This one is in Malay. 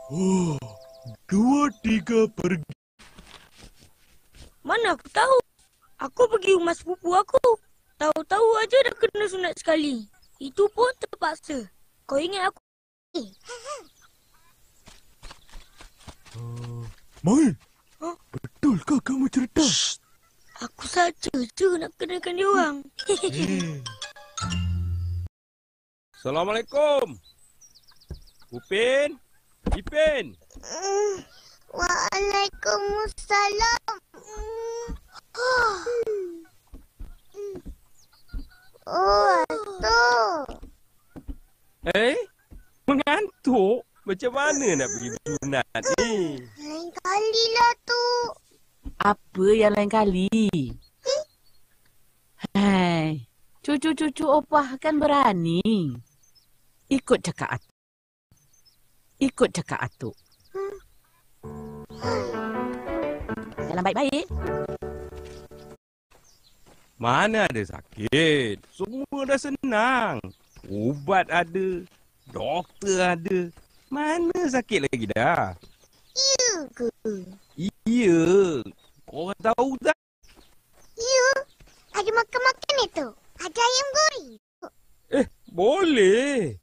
Oh, 2, 3 pergi. Mana aku tahu? Aku pergi rumah sepupu aku. Tahu-tahu aja dah kena sunat sekali. Itu pun terpaksa. Kau ingat aku? Main, Huh? betulkah kamu cerdas? Aku saja je nak kenakan dia orang. Assalamualaikum. Upin? Ipin? Waalaikumsalam. Oh, Atuk. Mengantuk? Macam mana nak pergi sunat ni? Lain kalilah, tu. Apa yang lain kali? Hai, cucu-cucu opah kan berani. Ikut cakap Atuk. Ikut cakap Atuk. Jalan baik-baik. Mana ada sakit? Semua dah senang. Ubat ada. Doktor ada. Mana sakit lagi dah? Ya ke? Ya. Korang tahu tak? Ya. Ada makan-makan itu. Ada ayam goreng. Boleh.